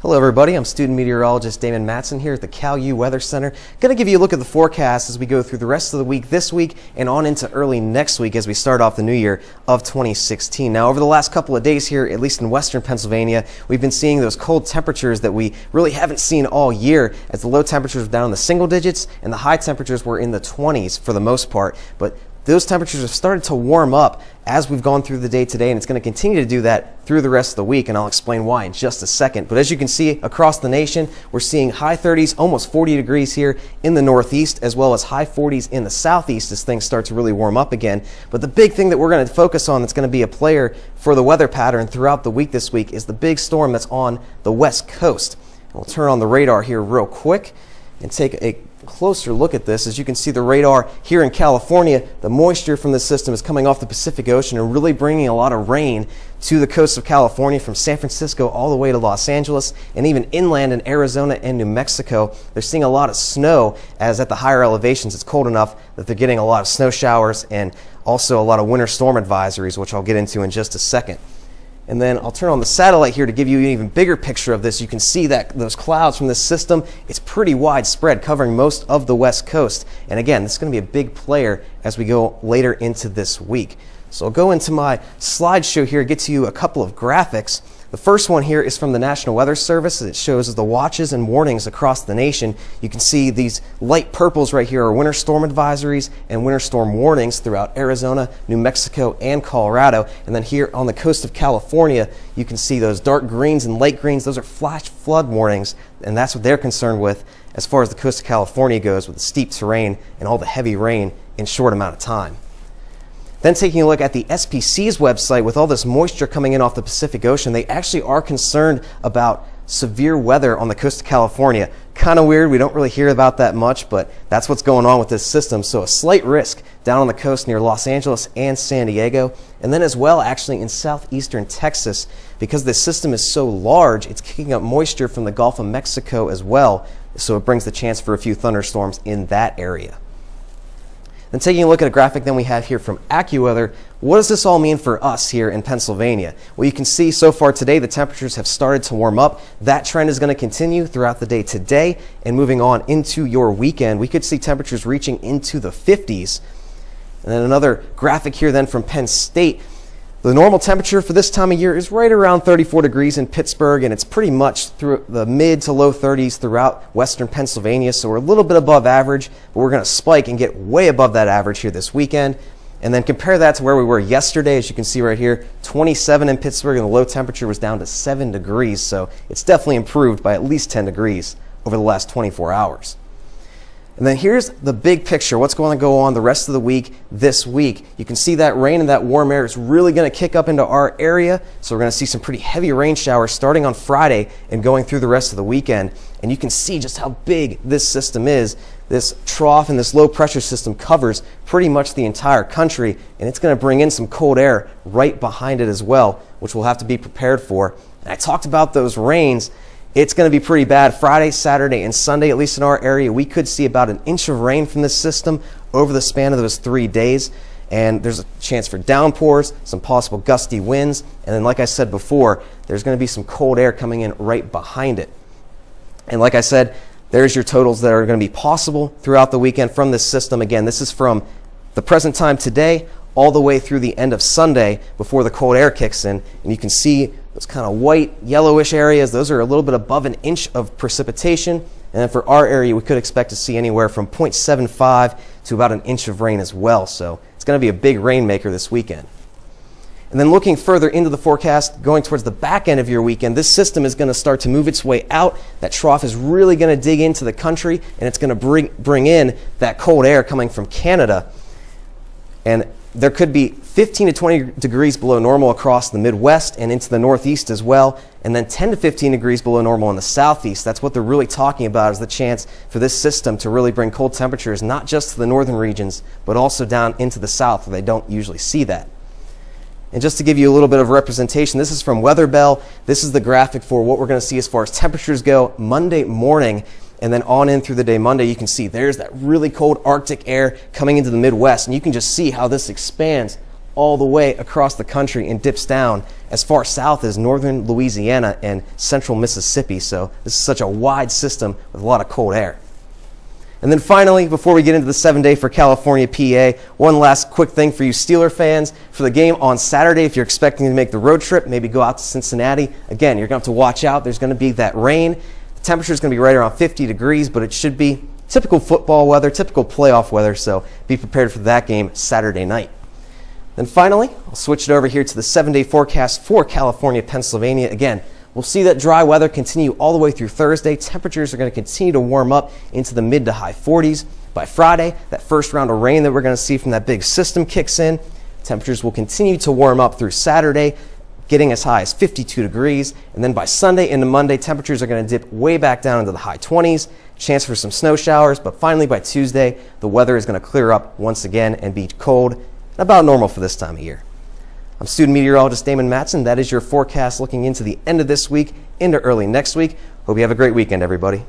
Hello everybody, I'm student meteorologist Damon Matson here at the CalU Weather Center. Going to give you a look at the forecast as we go through the rest of the week this week and on into early next week as we start off the new year of 2016. Now over the last couple of days here, at least in western Pennsylvania, we've been seeing those cold temperatures that we really haven't seen all year, as the low temperatures were down in the single digits and the high temperatures were in the 20s for the most part. But those temperatures have started to warm up as we've gone through the day today, and it's going to continue to do that through the rest of the week, and I'll explain why in just a second. But as you can see across the nation, we're seeing high 30s, almost 40 degrees here in the northeast, as well as high 40s in the southeast as things start to really warm up again. But the big thing that we're going to focus on that's going to be a player for the weather pattern throughout the week this week is the big storm that's on the west coast. And we'll turn on the radar here real quick and take a closer look at this. As you can see the radar here in California, the moisture from this system is coming off the Pacific Ocean and really bringing a lot of rain to the coast of California from San Francisco all the way to Los Angeles, and even inland in Arizona and New Mexico. They're seeing a lot of snow, as at the higher elevations it's cold enough that they're getting a lot of snow showers and also a lot of winter storm advisories, which I'll get into in just a second. And then I'll turn on the satellite here to give you an even bigger picture of this. You can see that those clouds from this system, it's pretty widespread, covering most of the west coast. And again, this is going to be a big player as we go later into this week. So I'll go into my slideshow here, get to you a couple of graphics. The first one here is from the National Weather Service. It shows the watches and warnings across the nation. You can see these light purples right here are winter storm advisories and winter storm warnings throughout Arizona, New Mexico, and Colorado. And then here on the coast of California, you can see those dark greens and light greens. Those are flash flood warnings, and that's what they're concerned with as far as the coast of California goes, with the steep terrain and all the heavy rain in short amount of time. Then taking a look at the SPC's website, with all this moisture coming in off the Pacific Ocean, they actually are concerned about severe weather on the coast of California. Kind of weird, we don't really hear about that much, but that's what's going on with this system. So a slight risk down on the coast near Los Angeles and San Diego, and then as well actually in southeastern Texas. Because this system is so large, it's kicking up moisture from the Gulf of Mexico as well, so it brings the chance for a few thunderstorms in that area. Then taking a look at a graphic then we have here from AccuWeather, what does this all mean for us here in Pennsylvania? Well, you can see so far today the temperatures have started to warm up. That trend is going to continue throughout the day today and moving on into your weekend. We could see temperatures reaching into the 50s. And then another graphic here then from Penn State. The normal temperature for this time of year is right around 34 degrees in Pittsburgh, and it's pretty much through the mid to low 30s throughout western Pennsylvania, so we're a little bit above average, but we're going to spike and get way above that average here this weekend. And then compare that to where we were yesterday. As you can see right here, 27 in Pittsburgh, and the low temperature was down to 7 degrees, so it's definitely improved by at least 10 degrees over the last 24 hours. And then here's the big picture, what's going to go on the rest of the week this week. You can see that rain and that warm air is really going to kick up into our area. So we're going to see some pretty heavy rain showers starting on Friday and going through the rest of the weekend. And you can see just how big this system is. This trough and this low pressure system covers pretty much the entire country, and it's going to bring in some cold air right behind it as well, which we'll have to be prepared for. And I talked about those rains. It's going to be pretty bad Friday, Saturday, and Sunday, at least in our area. We could see about an inch of rain from this system over the span of those 3 days. And there's a chance for downpours, some possible gusty winds. And then, like I said before, there's going to be some cold air coming in right behind it. And like I said, there's your totals that are going to be possible throughout the weekend from this system. Again, this is from the present time today all the way through the end of Sunday before the cold air kicks in. And you can see those kind of white, yellowish areas, those are a little bit above an inch of precipitation. And then for our area, we could expect to see anywhere from 0.75 to about an inch of rain as well. So it's going to be a big rainmaker this weekend. And then looking further into the forecast, going towards the back end of your weekend, this system is going to start to move its way out. That trough is really going to dig into the country, and it's going to bring in that cold air coming from Canada. And there could be 15 to 20 degrees below normal across the Midwest and into the Northeast as well, and then 10 to 15 degrees below normal in the Southeast. That's what they're really talking about, is the chance for this system to really bring cold temperatures not just to the northern regions, but also down into the south where they don't usually see that. And just to give you a little bit of representation, this is from Weather Bell. This is the graphic for what we're going to see as far as temperatures go Monday morning. And then on in through the day Monday, you can see there's that really cold Arctic air coming into the Midwest. And you can just see how this expands all the way across the country and dips down as far south as northern Louisiana and central Mississippi. So this is such a wide system with a lot of cold air. And then finally, before we get into the 7-day for California, PA, one last quick thing for you Steeler fans. For the game on Saturday, if you're expecting to make the road trip, maybe go out to Cincinnati, again, you're going to have to watch out. There's going to be that rain. The temperature is going to be right around 50 degrees, but it should be typical football weather, typical playoff weather, so be prepared for that game Saturday night. Then finally, I'll switch it over here to the 7-day forecast for California, Pennsylvania. Again, we'll see that dry weather continue all the way through Thursday. Temperatures are going to continue to warm up into the mid to high 40s. By Friday, that first round of rain that we're going to see from that big system kicks in. Temperatures will continue to warm up through Saturday, getting as high as 52 degrees. And then by Sunday into Monday, temperatures are going to dip way back down into the high 20s. Chance for some snow showers, but finally by Tuesday, the weather is going to clear up once again and be cold, about normal for this time of year. I'm student meteorologist Damon Matson. That is your forecast looking into the end of this week, into early next week. Hope you have a great weekend, everybody.